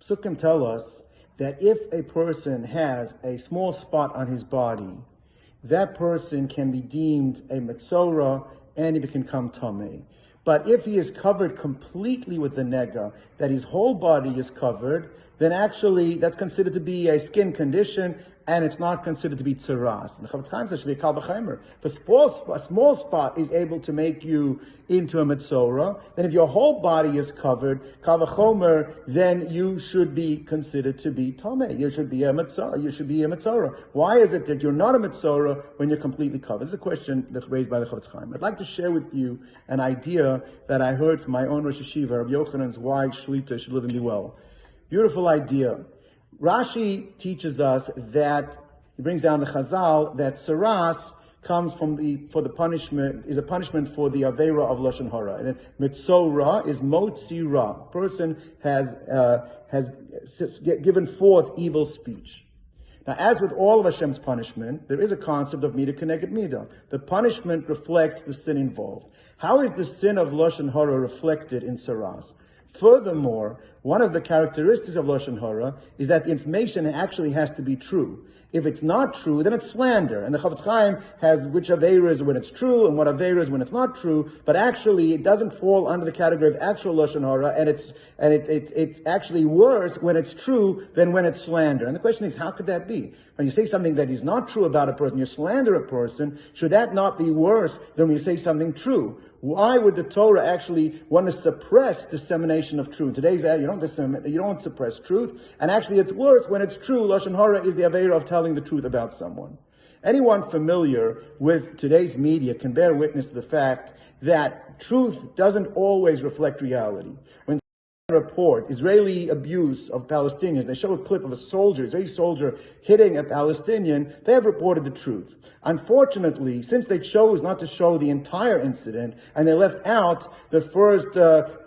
Psukim tell us that if a person has a small spot on his body, that person can be deemed a Mezora and he can become Tameh. But if he is covered completely with the nega, that his whole body is covered, then actually that's considered to be a skin condition, and it's not considered to be tzaras. The Chofetz Chaim says should be a kal v'chomer. If a small spot is able to make you into a metzora, then if your whole body is covered, kal v'chomer, then you should be considered to be tameh. You should be a metzora. You should be a metzora. Why is it that you're not a metzora when you're completely covered? This is a question that's raised by the Chofetz Chaim. I'd like to share with you an idea that I heard from my own Rosh Yeshiva, Rabbi Yochanan's wife, Shlita, should live and be well. Beautiful idea. Rashi teaches us that, he brings down the Chazal, that Saras comes from for the punishment, is a punishment for the Aveira of Lashon Hara. And Metzora is Motzira. Person has given forth evil speech. Now, as with all of Hashem's punishment, there is a concept of Midah Keneged Midah. The punishment reflects the sin involved. How is the sin of Lashon Hara reflected in Saras? Furthermore, one of the characteristics of Lashon Hara is that the information actually has to be true. If it's not true, then it's slander. And the Chofetz Chaim has which Aveiras when it's true and what Aveiras when it's not true, but actually it doesn't fall under the category of actual Lashon Hara, and it's actually worse when it's true than when it's slander. And the question is, how could that be? When you say something that is not true about a person, you slander a person, should that not be worse than when you say something true? Why would the Torah actually want to suppress dissemination of truth? Today's you don't suppress truth, and actually it's worse when it's true. Lashon Hara is the Aveira of telling the truth about someone. Anyone familiar with today's media can bear witness to the fact that truth doesn't always reflect reality. When report Israeli abuse of Palestinians, they show a clip of Israeli soldier hitting a Palestinian, they have reported the truth. Unfortunately, since they chose not to show the entire incident, and they left out the first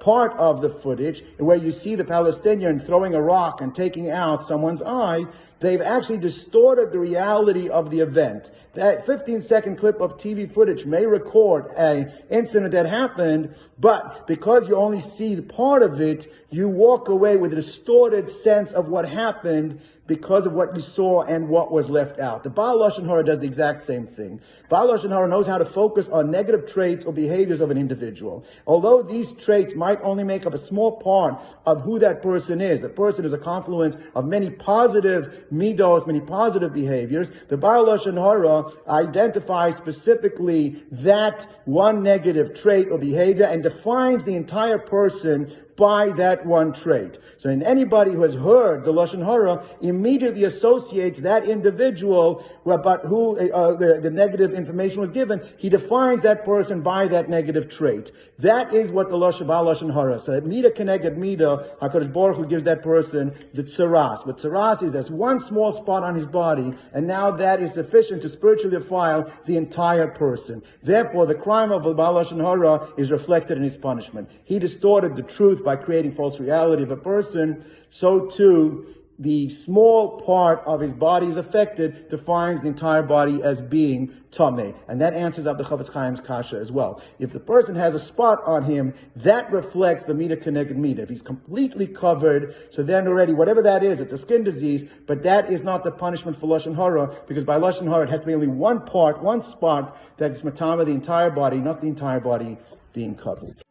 part of the footage, where you see the Palestinian throwing a rock and taking out someone's eye, they've actually distorted the reality of the event. That 15-second clip of TV footage may record an incident that happened, but because you only see the part of it, you walk away with a distorted sense of what happened because of what you saw and what was left out. The Baal Lashon Hara does the exact same thing. Baal Lashon Hara knows how to focus on negative traits or behaviors of an individual. Although these traits might only make up a small part of who that person is, the person is a confluence of many positive midos, many positive behaviors, the Baal Lashon Hara identifies specifically that one negative trait or behavior and defines the entire person by that one trait. So in anybody who has heard the Lashon Hara immediately associates that individual about who the negative information was given, he defines that person by that negative trait. That is what the Lashon Hara said. Midah Keneged Midah, HaKadosh Baruch Hu gives that person the tzaras. What tzaras is, there's one small spot on his body, and now that is sufficient to spiritually defile the entire person. Therefore, the crime of the Baal Lashon Hara is reflected in his punishment. He distorted the truth by creating false reality of a person, so too the small part of his body is affected, defines the entire body as being tameh. And that answers up the Chofetz Chaim's kasha as well. If the person has a spot on him, that reflects the Midah Keneged Midah. If he's completely covered, so then already, whatever that is, it's a skin disease, but that is not the punishment for Lashon Hara, because by Lashon Hara it has to be only one part, one spot that is matama the entire body, not the entire body being covered.